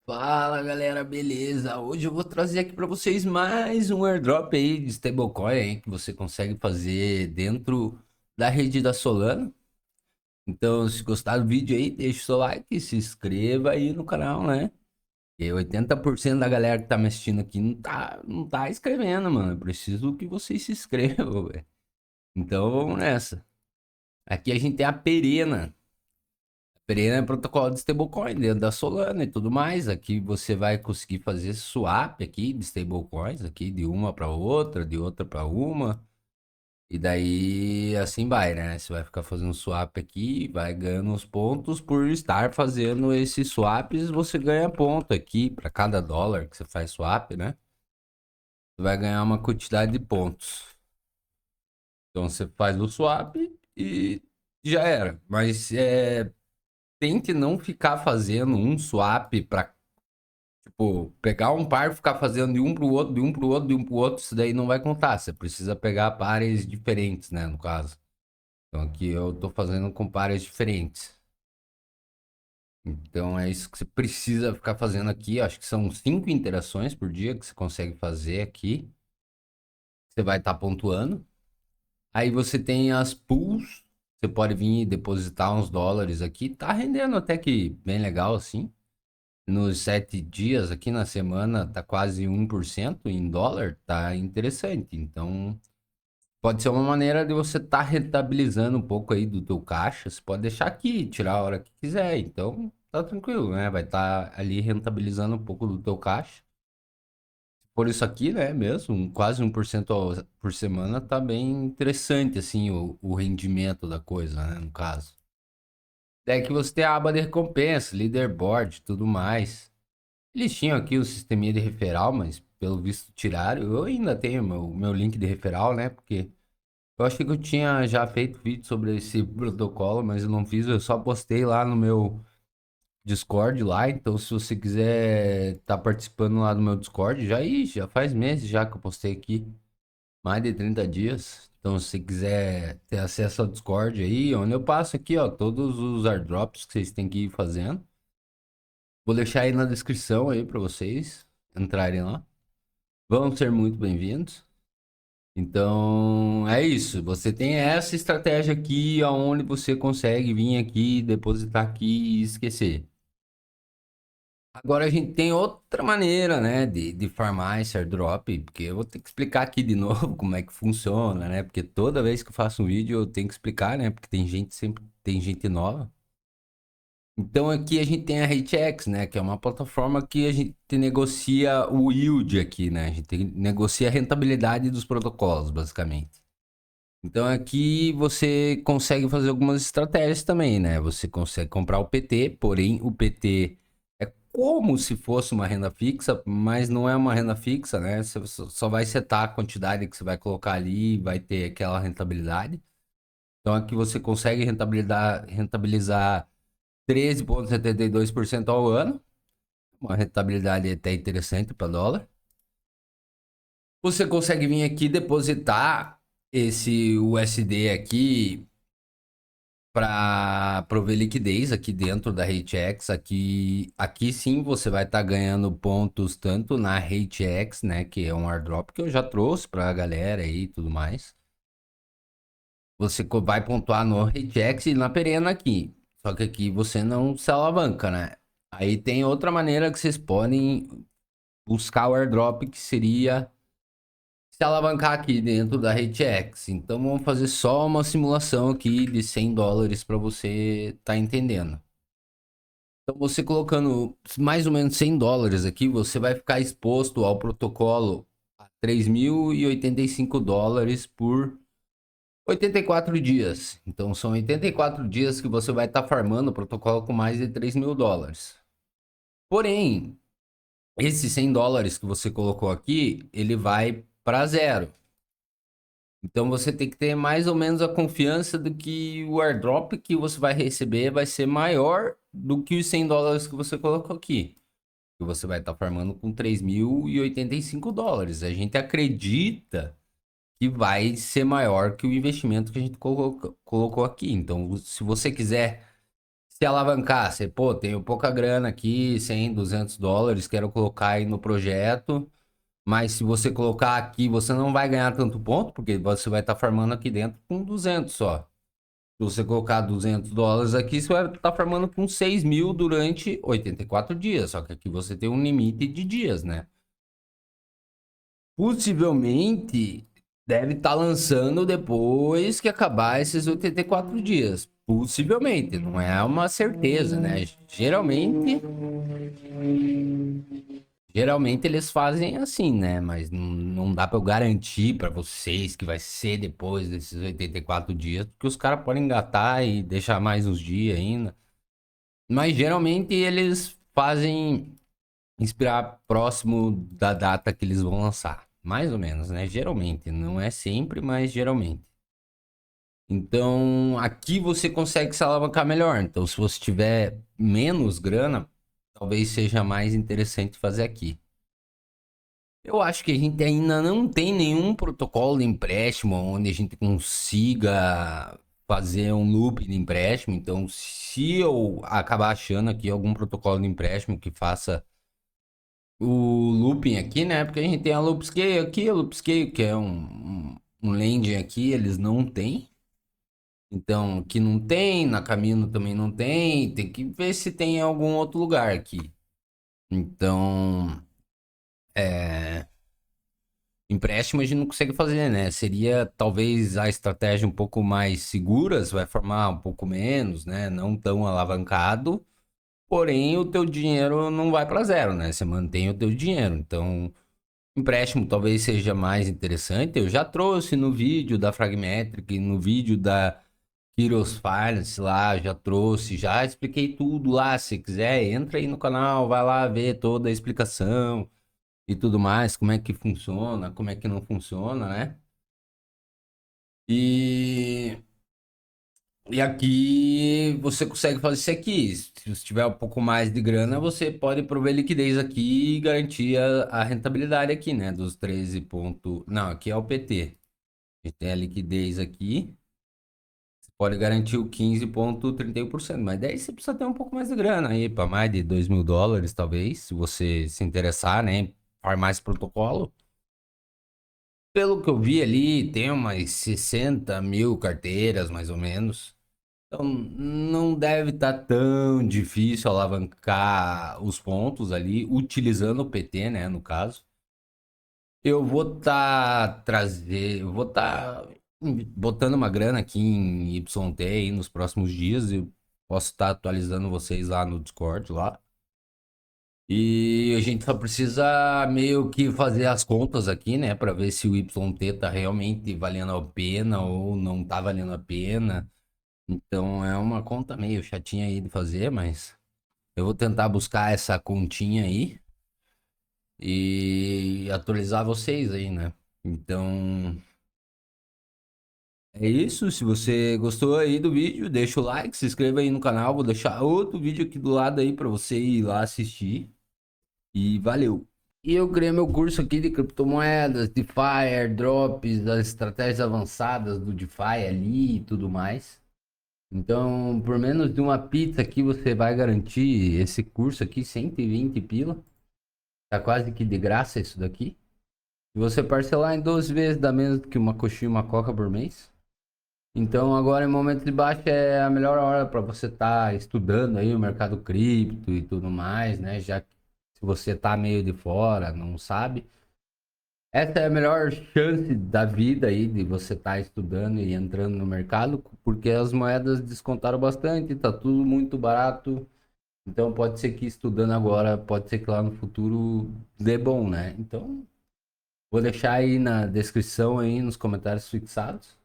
Fala galera, beleza? Hoje eu vou trazer aqui para vocês mais um airdrop aí de stablecoin aí que você consegue fazer dentro da rede da Solana. Então, se gostar do vídeo aí, deixa o seu like, se inscreva aí no canal, né? E 80% da galera que tá me assistindo aqui não tá escrevendo, mano. Eu preciso que vocês se inscrevam, velho. Então, vamos nessa. Aqui a gente tem a Perena. Perena é protocolo de stablecoin dentro da Solana e tudo mais. Aqui você vai conseguir fazer swap aqui de stablecoins aqui de uma para outra, de outra para uma. E daí assim vai, né? Você vai ficar fazendo swap aqui, vai ganhando os pontos por estar fazendo esses swaps, você ganha ponto aqui para cada dólar que você faz swap, né? Você vai ganhar uma quantidade de pontos. Então você faz o swap e já era. Mas tente não ficar fazendo um swap para tipo, pegar um par e ficar fazendo de um pro outro, de um pro outro, de um pro outro, isso daí não vai contar. Você precisa pegar pares diferentes, né, no caso. Então aqui eu tô fazendo com pares diferentes. Então é isso que você precisa ficar fazendo aqui. Acho que são 5 interações por dia que você consegue fazer aqui. Você vai estar pontuando. Aí você tem as pools. Você pode vir e depositar uns dólares aqui. Tá rendendo até que bem legal assim. Nos 7 dias aqui na semana tá quase 1% em dólar, tá interessante. Então, pode ser uma maneira de você estar rentabilizando um pouco aí do teu caixa. Você pode deixar aqui, tirar a hora que quiser. Então, tá tranquilo, né? Vai estar ali rentabilizando um pouco do teu caixa. Por isso aqui, né, mesmo, quase 1% por semana tá bem interessante, assim, o rendimento da coisa, né, no caso. Daí que você tem a aba de recompensa, leaderboard, tudo mais. Eles tinham aqui o sisteminha de referral, mas pelo visto tiraram. Eu ainda tenho meu link de referral, né? Porque eu achei que eu tinha já feito vídeo sobre esse protocolo, mas eu não fiz. Eu só postei lá no meu Discord lá. Então, se você quiser estar participando lá do meu Discord, já faz meses já que eu postei aqui, mais de 30 dias. Então, se você quiser ter acesso ao Discord aí, onde eu passo aqui, ó, todos os airdrops que vocês têm que ir fazendo. Vou deixar aí na descrição aí para vocês entrarem lá. Vão ser muito bem-vindos. Então, é isso. Você tem essa estratégia aqui, aonde você consegue vir aqui, depositar aqui e esquecer. Agora a gente tem outra maneira, né, de farmar esse airdrop, porque eu vou ter que explicar aqui de novo como é que funciona, né? Porque toda vez que eu faço um vídeo eu tenho que explicar, né? Porque tem gente sempre tem gente nova. Então aqui a gente tem a RateX, né, que é uma plataforma que a gente negocia o yield aqui, né? A gente negocia a rentabilidade dos protocolos, basicamente. Então aqui você consegue fazer algumas estratégias também, né? Você consegue comprar o PT, porém o PT é como se fosse uma renda fixa, mas não é uma renda fixa, né? Você só vai setar a quantidade que você vai colocar ali e vai ter aquela rentabilidade. Então aqui você consegue rentabilizar 13,72% ao ano, uma rentabilidade até interessante para dólar. Você consegue vir aqui depositar esse USD aqui para prover liquidez aqui dentro da RateX. Aqui sim você vai estar ganhando pontos tanto na RateX, né, que é um airdrop que eu já trouxe para a galera aí e tudo mais. Você vai pontuar no RateX e na Perena aqui. Só que aqui você não se alavanca, né? Aí tem outra maneira que vocês podem buscar o airdrop, que seria se alavancar aqui dentro da RateX. Então vamos fazer só uma simulação aqui de 100 dólares para você tá entendendo. Então você colocando mais ou menos 100 dólares aqui, você vai ficar exposto ao protocolo a 3.085 dólares por 84 dias. Então são 84 dias que você vai estar farmando o protocolo com mais de 3.000 dólares. Porém, esses 100 dólares que você colocou aqui, ele vai para zero. Então você tem que ter mais ou menos a confiança de que o airdrop que você vai receber vai ser maior do que os 100 dólares que você colocou aqui. Que você vai estar farmando com 3.085 dólares. A gente acredita que vai ser maior que o investimento que a gente colocou aqui. Então, se você quiser se alavancar, você, pô, tenho pouca grana aqui, 100, US$ 200, quero colocar aí no projeto, mas se você colocar aqui, você não vai ganhar tanto ponto, porque você vai estar farmando aqui dentro com 200 só. Se você colocar US$ 200 aqui, você vai estar farmando com 6.000 durante 84 dias, só que aqui você tem um limite de dias, né? Possivelmente deve estar lançando depois que acabar esses 84 dias. Possivelmente, não é uma certeza, né? Geralmente eles fazem assim, né? Mas não dá pra eu garantir pra vocês que vai ser depois desses 84 dias, porque os caras podem engatar e deixar mais uns dias ainda. Mas geralmente eles fazem inspirar próximo da data que eles vão lançar. Mais ou menos, né? Geralmente. Não é sempre, mas geralmente. Então, aqui você consegue se alavancar melhor. Então, se você tiver menos grana, talvez seja mais interessante fazer aqui. Eu acho que a gente ainda não tem nenhum protocolo de empréstimo onde a gente consiga fazer um loop de empréstimo. Então, se eu acabar achando aqui algum protocolo de empréstimo que faça o looping aqui, né? Porque a gente tem a Loopscale aqui, a Loopscale, que é um landing aqui, eles não têm. Então, aqui não tem, na Camino também não tem. Tem que ver se tem em algum outro lugar aqui. Então, empréstimo a gente não consegue fazer, né? Seria talvez a estratégia um pouco mais segura, você vai formar um pouco menos, né? Não tão alavancado. Porém, o teu dinheiro não vai para zero, né? Você mantém o teu dinheiro. Então, empréstimo talvez seja mais interessante. Eu já trouxe no vídeo da Fragmetric, no vídeo da Heroes Finance lá, já trouxe, já expliquei tudo lá. Se quiser, entra aí no canal, vai lá ver toda a explicação e tudo mais, como é que funciona, como é que não funciona, né? E, e aqui você consegue fazer isso aqui. Se você tiver um pouco mais de grana, você pode prover liquidez aqui e garantir a rentabilidade aqui, né? Dos 13 pontos. Não, aqui é o PT. A gente tem a liquidez aqui. Você pode garantir o 15,31%. Mas daí você precisa ter um pouco mais de grana aí, para mais de US$ 2.000, talvez, se você se interessar, né? Farmar esse protocolo. Pelo que eu vi ali, tem umas 60 mil carteiras, mais ou menos. Então, não deve estar tão difícil alavancar os pontos ali, utilizando o PT, né, no caso. Eu vou estar botando uma grana aqui em YT aí nos próximos dias. Eu posso estar atualizando vocês lá no Discord lá. E a gente só precisa meio que fazer as contas aqui, né, para ver se o YT tá realmente valendo a pena ou não tá valendo a pena. Então é uma conta meio chatinha aí de fazer, mas eu vou tentar buscar essa continha aí e atualizar vocês aí, né? Então é isso. Se você gostou aí do vídeo, deixa o like, se inscreva aí no canal. Vou deixar outro vídeo aqui do lado aí para você ir lá assistir. E valeu! E eu criei meu curso aqui de criptomoedas, DeFi, airdrops, as estratégias avançadas do DeFi ali e tudo mais. Então, por menos de uma pizza aqui, você vai garantir esse curso aqui, 120 pila. Tá quase que de graça isso daqui. Se você parcelar em 12 vezes, dá menos do que uma coxinha e uma coca por mês. Então, agora em momento de baixa é a melhor hora para você estar estudando aí o mercado cripto e tudo mais, né? Já que se você tá meio de fora, não sabe. Essa é a melhor chance da vida aí de você estar estudando e entrando no mercado, porque as moedas descontaram bastante, tá tudo muito barato. Então pode ser que estudando agora, pode ser que lá no futuro dê bom, né? Então vou deixar aí na descrição aí nos comentários fixados.